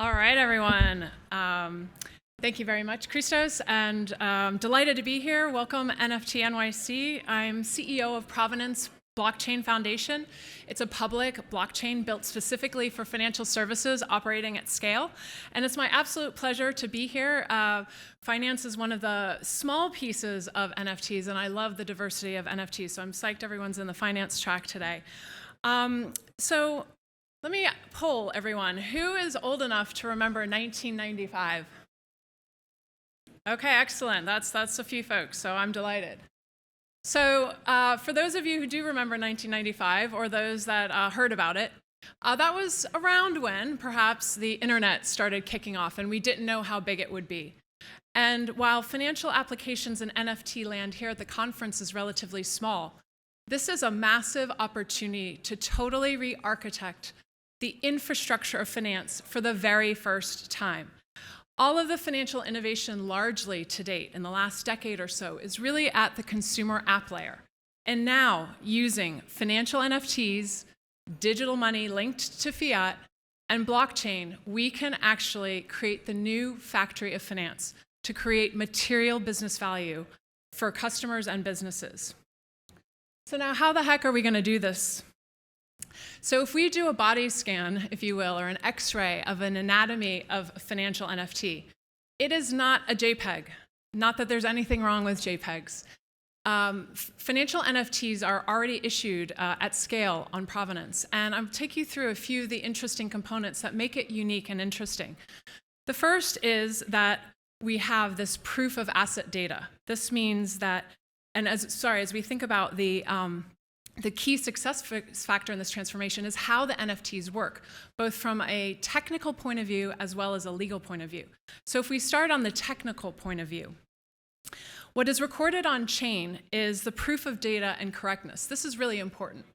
All right, everyone. Thank you very much, Christos, and delighted to be here. Welcome, NFT.NYC. I'm CEO of Provenance Blockchain Foundation. It's a public blockchain built specifically for financial services operating at scale. And it's my absolute pleasure to be here. Finance is one of the small pieces of NFTs, and I love the diversity of NFTs. So I'm psyched everyone's in the finance track today. So let me poll everyone. Who is old enough to remember 1995? Okay, excellent. That's a few folks, so I'm delighted. So for those of you who do remember 1995, or those that heard about it, that was around when perhaps the internet started kicking off and we didn't know how big it would be. And while financial applications in NFT land here at the conference is relatively small, this is a massive opportunity to totally re-architect the infrastructure of finance for the very first time. All of the financial innovation largely to date in the last decade or so is really at the consumer app layer. And now, using financial NFTs, digital money linked to fiat, and blockchain, we can actually create the new factory of finance to create material business value for customers and businesses. So now, how the heck are we going to do this? So if we do a body scan, if you will, or an X-ray of an anatomy of a financial NFT, it is not a JPEG. Not that there's anything wrong with JPEGs. Financial NFTs are already issued at scale on Provenance, and I'll take you through a few of the interesting components that make it unique and interesting. The first is that we have this proof of asset data. This means that, and as we think about the key success factor in this transformation is how the NFTs work, both from a technical point of view as well as a legal point of view. So if we start on the technical point of view, what is recorded on chain is the proof of data and correctness. This is really important.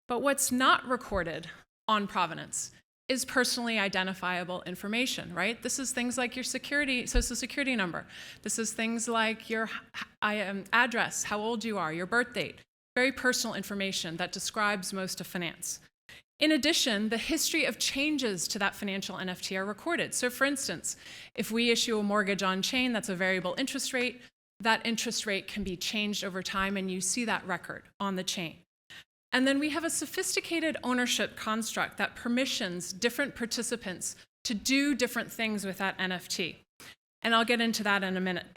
But what's not recorded on Provenance is personally identifiable information, right? This is things like your social security number. This is things like your address, how old you are, your birth date. Very personal information that describes most of finance. In addition, the history of changes to that financial NFT are recorded. So for instance, if we issue a mortgage on chain that's a variable interest rate, that interest rate can be changed over time and you see that record on the chain. And then we have a sophisticated ownership construct that permissions different participants to do different things with that NFT. And I'll get into that in a minute.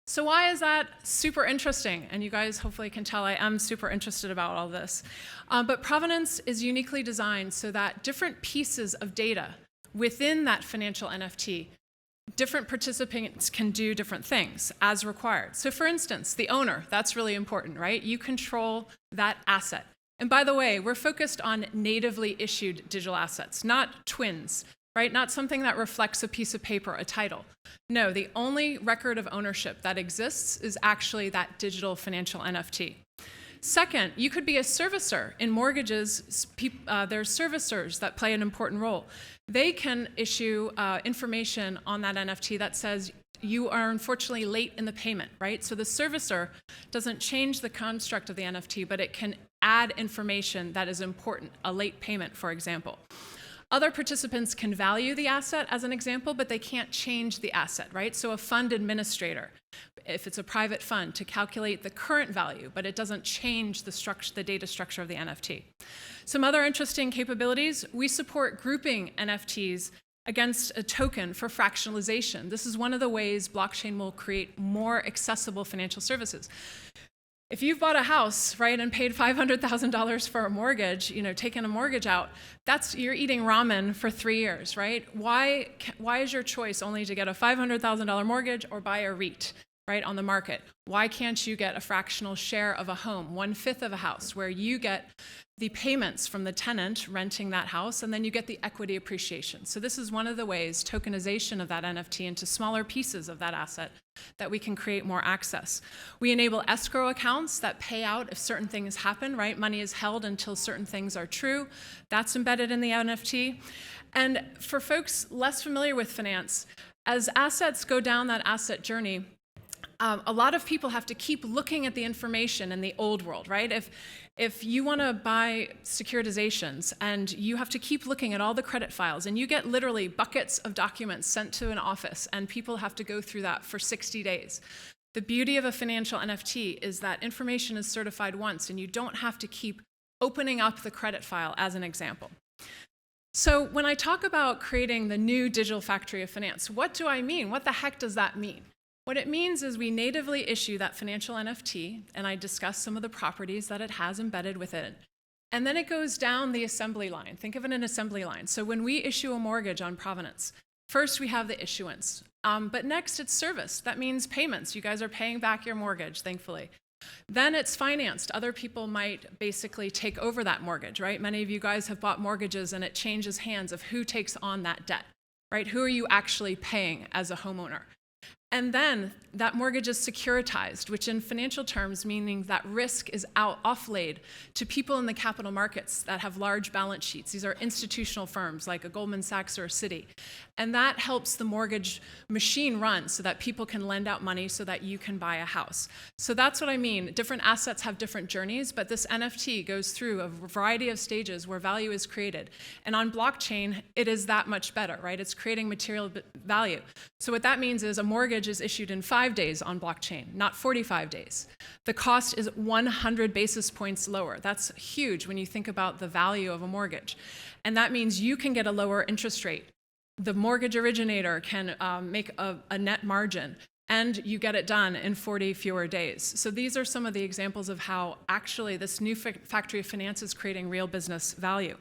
So why is that super interesting? And you guys hopefully can tell I am super interested about all this. But Provenance is uniquely designed so that different pieces of data within that financial NFT, different participants can do different things as required. So for instance, the owner, that's really important, right? You control that asset. And by the way, we're focused on natively issued digital assets, not twins. Right? Not something that reflects a piece of paper, a title. No, the only record of ownership that exists is actually that digital financial NFT. Second, you could be a servicer. In mortgages, there's servicers that play an important role. They can issue information on that NFT that says you are unfortunately late in the payment, right? So the servicer doesn't change the construct of the NFT, but it can add information that is important, a late payment, for example. Other participants can value the asset as an example, but they can't change the asset, right? So a fund administrator, if it's a private fund, to calculate the current value, but it doesn't change the data structure of the NFT. Some other interesting capabilities, we support grouping NFTs against a token for fractionalization. This is one of the ways blockchain will create more accessible financial services. If you've bought a house, right, and paid $500,000 for a mortgage, taken a mortgage out, you're eating ramen for 3 years, right? Why is your choice only to get a $500,000 mortgage or buy a REIT, right, on the market? Why can't you get a fractional share of a home, 1/5 of a house, where you get the payments from the tenant renting that house, and then you get the equity appreciation? So this is one of the ways, tokenization of that NFT into smaller pieces of that asset, that we can create more access. We enable escrow accounts that pay out if certain things happen, right? Money is held until certain things are true. That's embedded in the NFT. And for folks less familiar with finance, as assets go down that asset journey, a lot of people have to keep looking at the information in the old world, right? If you want to buy securitizations and you have to keep looking at all the credit files and you get literally buckets of documents sent to an office and people have to go through that for 60 days. The beauty of a financial NFT is that information is certified once and you don't have to keep opening up the credit file as an example. So when I talk about creating the new digital factory of finance, what do I mean? What the heck does that mean? What it means is we natively issue that financial NFT, and I discuss some of the properties that it has embedded within it. And then it goes down the assembly line. Think of it an assembly line. So when we issue a mortgage on Provenance, first we have the issuance, but next it's service. That means payments. You guys are paying back your mortgage, thankfully. Then it's financed. Other people might basically take over that mortgage, right? Many of you guys have bought mortgages and it changes hands of who takes on that debt, right? Who are you actually paying as a homeowner? And then that mortgage is securitized, which in financial terms meaning that risk is offlaid to people in the capital markets that have large balance sheets. These are institutional firms like a Goldman Sachs or a Citi. And that helps the mortgage machine run so that people can lend out money so that you can buy a house. So that's what I mean. Different assets have different journeys, but this NFT goes through a variety of stages where value is created. And on blockchain, it is that much better, right? It's creating material value. So what that means is a mortgage is issued in 5 days on blockchain, not 45 days. The cost is 100 basis points lower. That's huge when you think about the value of a mortgage. And that means you can get a lower interest rate. The mortgage originator can make a net margin, and you get it done in 40 fewer days. So these are some of the examples of how actually this new factory of finance is creating real business value.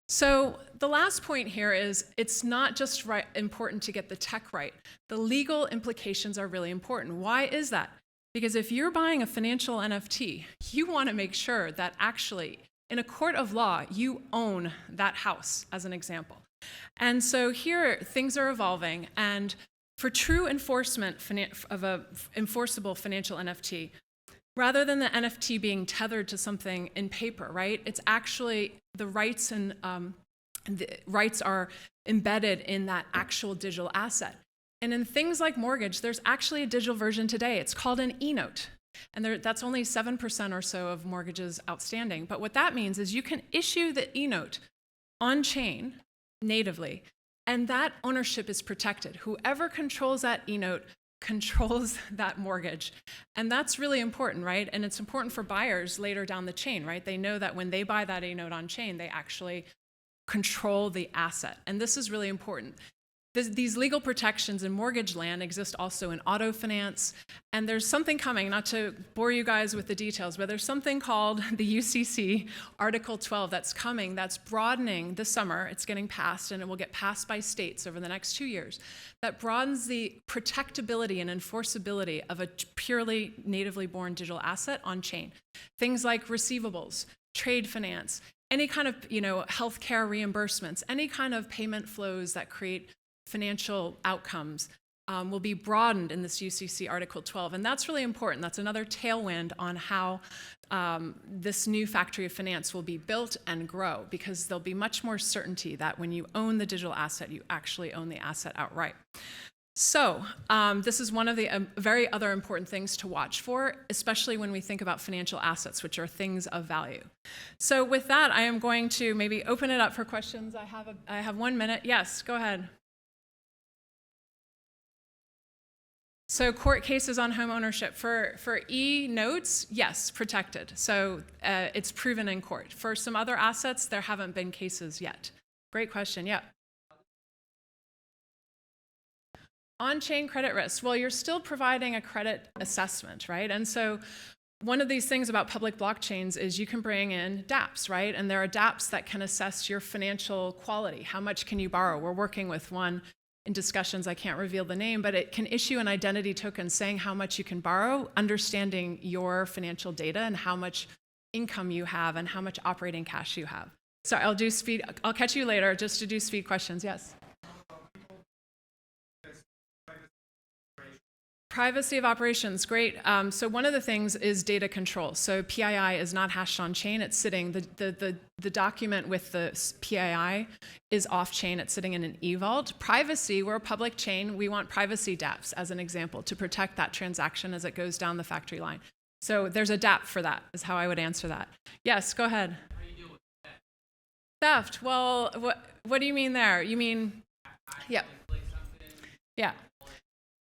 So the last point here is it's not just important to get the tech right. The legal implications are really important. Why is that? Because if you're buying a financial NFT, you want to make sure that actually in a court of law, you own that house, as an example. And so here things are evolving, and for true enforcement of an enforceable financial NFT, rather than the NFT being tethered to something in paper, right? It's actually the rights and the rights are embedded in that actual digital asset. And in things like mortgage, there's actually a digital version today. It's called an e-note. And that's only 7% or so of mortgages outstanding. But what that means is you can issue the e-note on-chain natively, and that ownership is protected. Whoever controls that e-note controls that mortgage. And that's really important, right? And it's important for buyers later down the chain, right? They know that when they buy that e-note on chain, they actually control the asset. And this is really important. These legal protections in mortgage land exist also in auto finance. And there's something coming, not to bore you guys with the details, but there's something called the UCC Article 12 that's coming, that's broadening this summer. It's getting passed, and it will get passed by states over the next 2 years. That broadens the protectability and enforceability of a purely natively born digital asset on chain. Things like receivables, trade finance, any kind of healthcare reimbursements, any kind of payment flows that create financial outcomes will be broadened in this UCC Article 12. And that's really important. That's another tailwind on how this new factory of finance will be built and grow, because there'll be much more certainty that when you own the digital asset, you actually own the asset outright. So this is one of the very other important things to watch for, especially when we think about financial assets, which are things of value. So with that, I am going to maybe open it up for questions. I have 1 minute. Yes, go ahead. So court cases on home ownership. For e-notes, yes, protected. So it's proven in court. For some other assets, there haven't been cases yet. Great question, yeah. On-chain credit risk. Well, you're still providing a credit assessment, right? And so one of these things about public blockchains is you can bring in dApps, right? And there are dApps that can assess your financial quality. How much can you borrow? We're working with one in discussions, I can't reveal the name, but it can issue an identity token saying how much you can borrow, understanding your financial data and how much income you have and how much operating cash you have. So I'll catch you later just to do speed questions, yes? Privacy of operations, great. So one of the things is data control. So PII is not hashed on chain, it's sitting, the document with the PII is off chain, it's sitting in an e-vault. Privacy, we're a public chain, we want privacy dApps as an example to protect that transaction as it goes down the factory line. So there's a dApp for that, is how I would answer that. Yes, go ahead. How do you deal with Theft, well, what do you mean there? You mean, yeah. Yeah.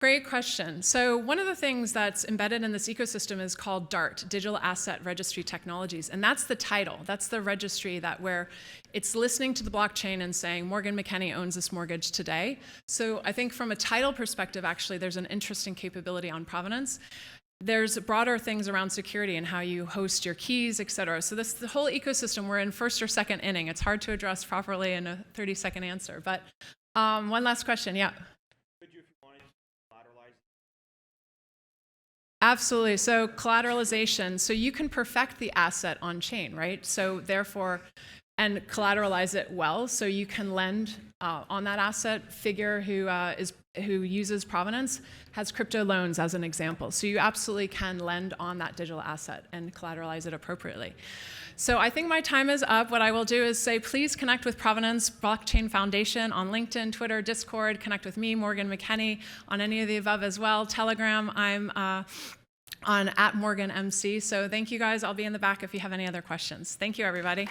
Great question. So one of the things that's embedded in this ecosystem is called DART, Digital Asset Registry Technologies. And that's the title. That's the registry where it's listening to the blockchain and saying, Morgan Mckenney owns this mortgage today. So I think from a title perspective, actually, there's an interesting capability on provenance. There's broader things around security and how you host your keys, et cetera. So the whole ecosystem, we're in first or second inning. It's hard to address properly in a 30-second answer. But one last question, yeah. Absolutely. So collateralization. So you can perfect the asset on chain, right? So therefore, and collateralize it well. So you can lend on that asset. Figure who uses provenance has crypto loans as an example. So you absolutely can lend on that digital asset and collateralize it appropriately. So I think my time is up. What I will do is say, please connect with Provenance Blockchain Foundation on LinkedIn, Twitter, Discord. Connect with me, Morgan Mckenney, on any of the above as well. Telegram, I'm on @MorganMC. So thank you guys. I'll be in the back if you have any other questions. Thank you, everybody.